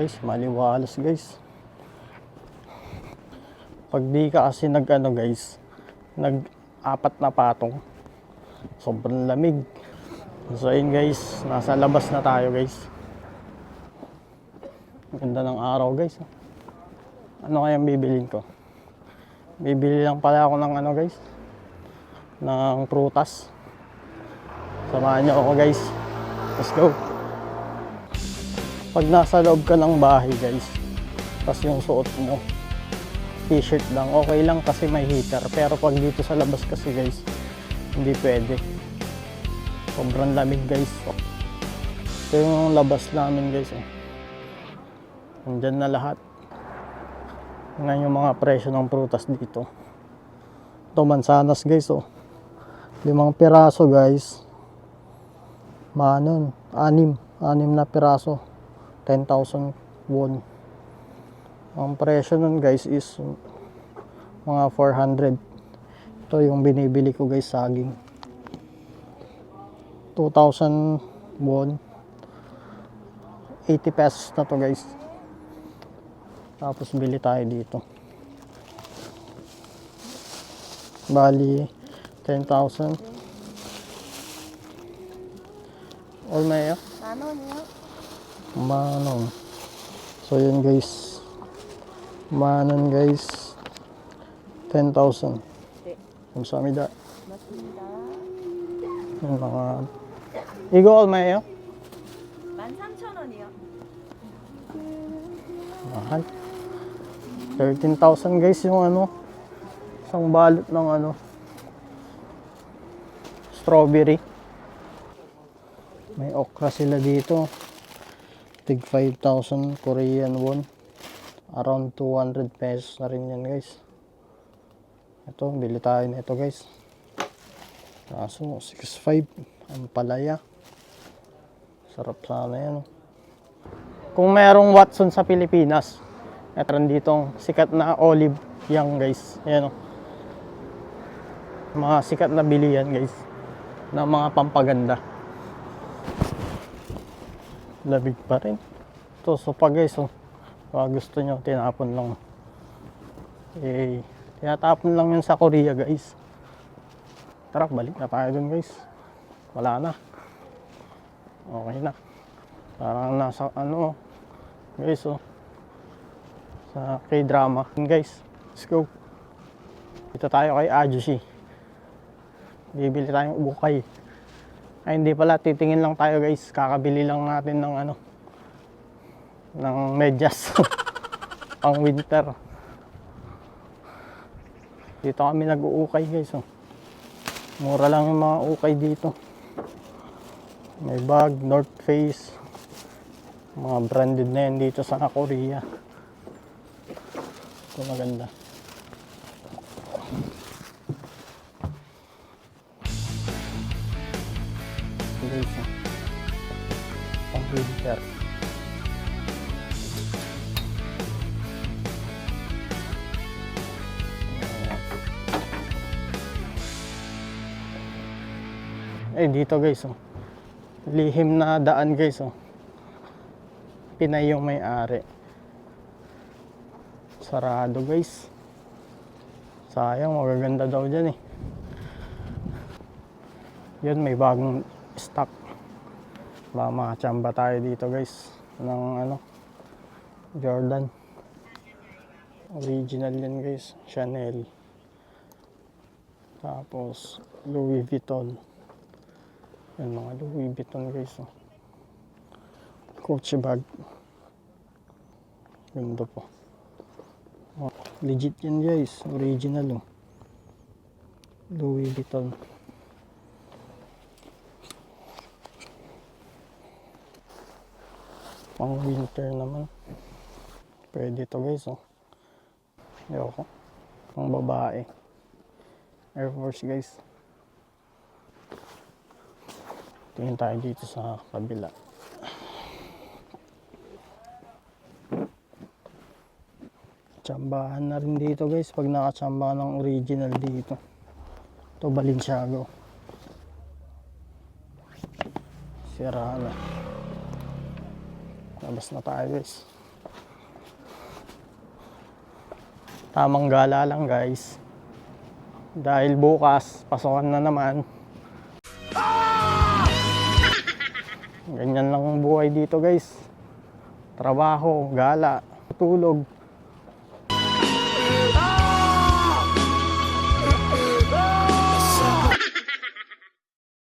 guys, maliwalas guys. Pag di ka kasi nag-ano guys, nag-apat na patong, sobrang lamig. So ayun guys, nasa labas na tayo guys. Ganda ng araw guys. Ano kayang bibilin ko? Bibili lang pala ako ng ano guys, ng prutas. Samahan niyo ako guys. Let's go. Pag nasa loob ka ng bahay guys, tapos yung suot mo t-shirt lang, okay lang kasi may heater. Pero pag dito sa labas kasi guys, hindi pwede. Sobrang lamig guys. Ito yung labas namin guys. Nandyan na lahat. Ngayon yung mga presyo ng prutas dito. Ito mansanas guys. 5 piraso guys. Manon, 6 na piraso. 10,000 won. Ang presyo nun guys is mga 400. Ito yung binibili ko guys, saging. 2,000 won. 80 pesos na to guys. Tapos bili tayo dito. Bali 10,000. All mayo? Manong. So yun guys. Manon guys. 10,000. 감사합니다. yung mga 이거 얼마예요? 13,000원이요. Mahal. 13,000 guys yung ano, isang balot ng ano, strawberry. May okra sila dito. Tig 5,000 Korean won. Around 200 pesos na rin yan guys. Ito, bili tayo nito guys. Kaso 6.5 ang palaya. Sarap sana yan. Kung merong Watson sa Pilipinas, meron ditong sikat na olive yang guys. Ayan o. Mga sikat na bilihan guys. Na mga pampaganda. Labig pa rin. Ito, sopa guys. Kung gusto nyo, tinapon lang. Tinatapon lang yun sa Korea guys. Tara, balik na tayo dun guys. Wala na. Okay na. Parang nasa ano guys sa K-drama guys. Let's go. Dito tayo kay Ajushi. Bibili tayong ukay. Ay hindi pala, titingin lang tayo guys. Kakabili lang natin ng ano, ng medyas. Pang winter. Dito kami nag-uukay guys. Mura lang yung mga ukay dito. May bag, North Face. Mga branded na yan dito sa Korea. Ito maganda. Ito pang winter. Dito guys, lihim na daan guys, Pinay yung may-ari. Sarado guys. Sayang, magaganda daw dyan Yun, may bagong stock. Baka makachamba tayo dito guys ng ano, Jordan. Original yan guys, Chanel. Tapos Louis Vuitton. Yan mga Louis Vuitton guys. Coach bag. Ganda po. Legit yan guys. Original Louis Vuitton. Pang winter naman. Pwede to guys Ayoko. Pang babae. Air Force guys. Tingin tayo dito sa kabila. Tsambahan na rin dito guys pag nakachamba ng original dito. Ito Balenciaga. Sira na. Labas na tayo guys. Tamang gala lang guys. Dahil bukas, pasokan na naman. Ganyan lang ang buhay dito guys. Trabaho, gala, tulog.